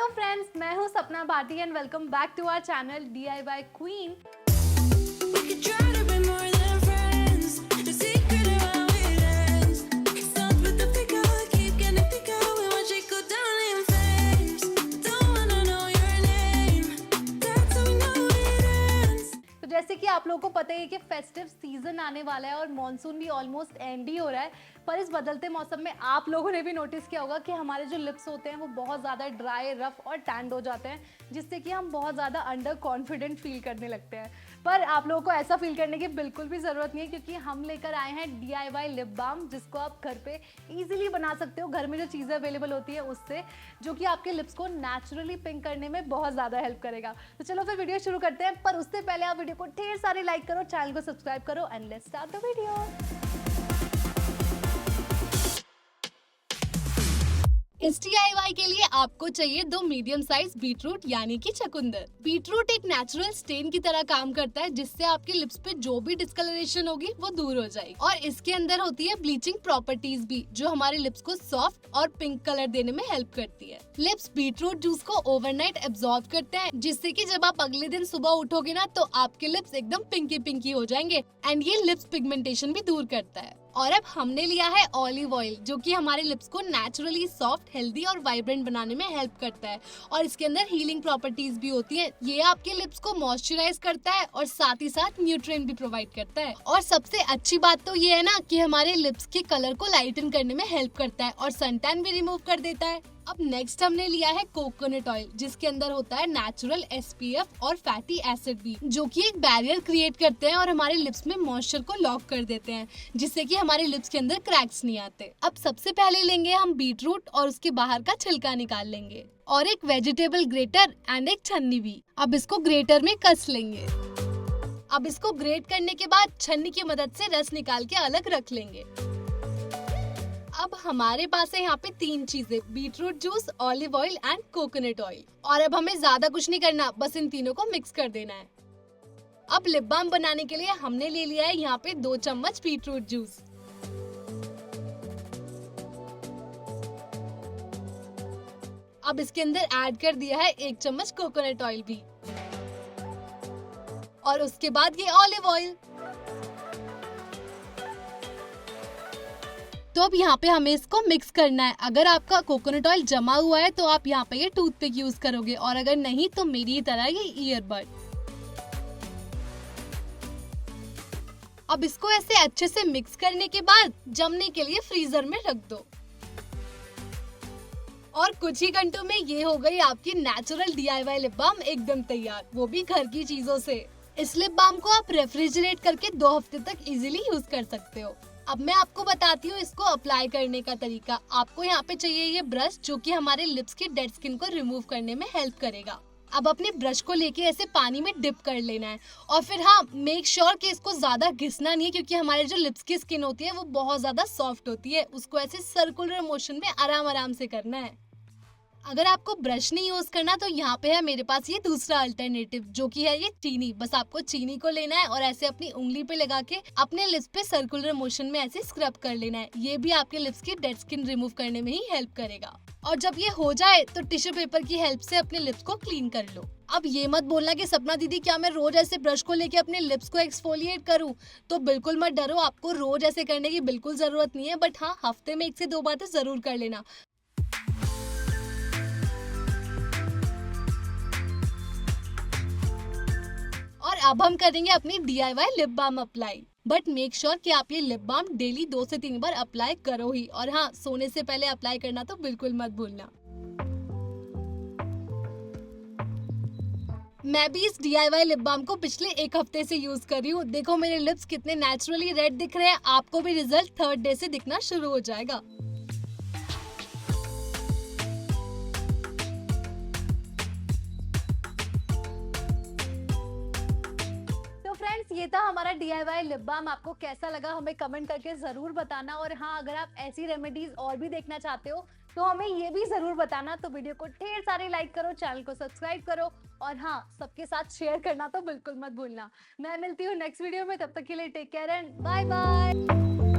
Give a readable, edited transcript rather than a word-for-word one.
Friends, मैं हूँ Sapna Bhati and welcome back to our channel DIY queen. जैसे कि आप लोगों को पता है कि फेस्टिव सीजन आने वाला है और मॉनसून भी ऑलमोस्ट एंड ही हो रहा है, पर इस बदलते मौसम में आप लोगों ने भी नोटिस किया होगा कि हमारे जो लिप्स होते हैं वो बहुत ज़्यादा ड्राई, रफ और टैंड हो जाते हैं, जिससे कि हम बहुत ज़्यादा अंडर कॉन्फिडेंट फील करने लगते हैं। पर आप लोगों को ऐसा फील करने की बिल्कुल भी ज़रूरत नहीं है, क्योंकि हम लेकर आए हैं DIY लिप बाम, जिसको आप घर पे ईजिली बना सकते हो, घर में जो चीज़ें अवेलेबल होती है उससे, जो कि आपके लिप्स को नेचुरली पिंक करने में बहुत ज़्यादा हेल्प करेगा। तो चलो फिर वीडियो शुरू करते हैं, पर उससे पहले आप वीडियो को ढेर सारे लाइक करो, चैनल को सब्सक्राइब करो and let's start the video. इस DIY के लिए आपको चाहिए 2 मीडियम साइज बीटरूट यानी कि चुकंदर। बीटरूट एक नेचुरल स्टेन की तरह काम करता है, जिससे आपके लिप्स पे जो भी डिस्कलरेशन होगी वो दूर हो जाएगी। और इसके अंदर होती है ब्लीचिंग प्रॉपर्टीज भी, जो हमारे लिप्स को सॉफ्ट और पिंक कलर देने में हेल्प करती है। लिप्स बीटरूट जूस को ओवरनाइट एब्जॉर्ब करते हैं, जिससे कि जब आप अगले दिन सुबह उठोगे ना तो आपके लिप्स एकदम पिंकी पिंकी हो जाएंगे एंड ये लिप्स पिगमेंटेशन भी दूर करता है। और अब हमने लिया है ऑलिव ऑयल, जो कि हमारे लिप्स को नेचुरली सॉफ्ट, हेल्दी और वाइब्रेंट बनाने में हेल्प करता है। और इसके अंदर हीलिंग प्रॉपर्टीज भी होती हैं। ये आपके लिप्स को मॉइस्चराइज करता है और साथ ही साथ न्यूट्रिएंट भी प्रोवाइड करता है। और सबसे अच्छी बात तो ये है ना कि हमारे लिप्स के कलर को लाइटन करने में हेल्प करता है और सन टैन भी रिमूव कर देता है। अब नेक्स्ट हमने लिया है कोकोनट ऑयल, जिसके अंदर होता है नेचुरल SPF और फैटी एसिड भी, जो कि एक बैरियर क्रिएट करते हैं और हमारे लिप्स में मॉइस्चर को लॉक कर देते हैं, जिससे कि हमारे लिप्स के अंदर क्रैक्स नहीं आते। अब सबसे पहले लेंगे हम बीटरूट और उसके बाहर का छिलका निकाल लेंगे, और एक वेजिटेबल ग्रेटर एंड एक छन्नी भी। अब इसको ग्रेटर में कस लेंगे। अब इसको ग्रेट करने के बाद छन्नी की मदद से रस निकाल के अलग रख लेंगे। अब हमारे पास है यहाँ पे 3 चीजें, beetroot juice, olive oil and coconut oil. और अब हमें ज्यादा कुछ नहीं करना, बस इन तीनों को मिक्स कर देना है। अब लिप बाम बनाने के लिए हमने ले लिया है यहाँ पे 2 चम्मच बीटरूट जूस। अब इसके अंदर ऐड कर दिया है 1 चम्मच कोकोनट ऑयल भी, और उसके बाद ये ऑलिव ऑयल। तो अब यहाँ पे हमें इसको मिक्स करना है। अगर आपका कोकोनट ऑयल जमा हुआ है तो आप यहाँ पे ये टूथपिक यूज करोगे, और अगर नहीं तो मेरी तरह ये ईयरबड। अब इसको ऐसे अच्छे से मिक्स करने के बाद जमने के लिए फ्रीजर में रख दो, और कुछ ही घंटों में ये हो गई आपकी नेचुरल DIY लिप बाम एकदम तैयार, वो भी घर की चीजों से। इस लिप बाम को आप रेफ्रिजरेट करके 2 हफ्ते तक इजीली यूज कर सकते हो। अब मैं आपको बताती हूँ इसको अप्लाई करने का तरीका। आपको यहाँ पे चाहिए ये ब्रश, जो कि हमारे लिप्स की डेड स्किन को रिमूव करने में हेल्प करेगा। अब अपने ब्रश को लेके ऐसे पानी में डिप कर लेना है, और फिर हाँ, मेक श्योर कि इसको ज्यादा घिसना नहीं है, क्योंकि हमारे जो लिप्स की स्किन होती है वो बहुत ज्यादा सॉफ्ट होती है। उसको ऐसे सर्कुलर मोशन में आराम आराम से करना है। अगर आपको ब्रश नहीं यूज करना तो यहाँ पे है मेरे पास ये दूसरा अल्टरनेटिव, जो कि है ये चीनी। बस आपको चीनी को लेना है और ऐसे अपनी उंगली पे लगा के अपने लिप्स पे सर्कुलर मोशन में ऐसे स्क्रब कर लेना है। ये भी आपके लिप्स की डेड स्किन रिमूव करने में ही हेल्प करेगा। और जब ये हो जाए तो टिश्यू पेपर की हेल्प से अपने लिप्स को क्लीन कर लो। अब ये मत बोलना कि सपना दीदी क्या मैं रोज ऐसे ब्रश को लेके अपने लिप्स को एक्सफोलिएट करूं, तो बिल्कुल मत डरो, आपको रोज ऐसे करने की बिल्कुल जरूरत नहीं है, बट हाँ, हफ्ते में 1 से 2 बार तो जरूर कर लेना। और अब हम करेंगे अपनी DIY lip balm apply, but make sure कि आप ये लिप बाम डेली 2 से 3 बार अप्लाई करो ही। और हाँ, सोने से पहले अप्लाई करना तो बिल्कुल मत भूलना। मैं भी इस DIY लिप बाम को पिछले 1 हफ्ते से यूज कर रही हूँ। देखो मेरे लिप्स कितने नेचुरली रेड दिख रहे हैं। आपको भी रिजल्ट 3rd डे से दिखना शुरू हो जाएगा। ये था हमारा DIY लिप बाम। आपको कैसा लगा हमें कमेंट करके जरूर बताना। और हाँ, अगर आप ऐसी रेमेडीज और भी देखना चाहते हो तो हमें ये भी जरूर बताना। तो वीडियो को ढेर सारे लाइक करो, चैनल को सब्सक्राइब करो, और हाँ, सबके साथ शेयर करना तो बिल्कुल मत भूलना। मैं मिलती हूँ नेक्स्ट वीडियो में, तब तक के लिए take care and bye bye.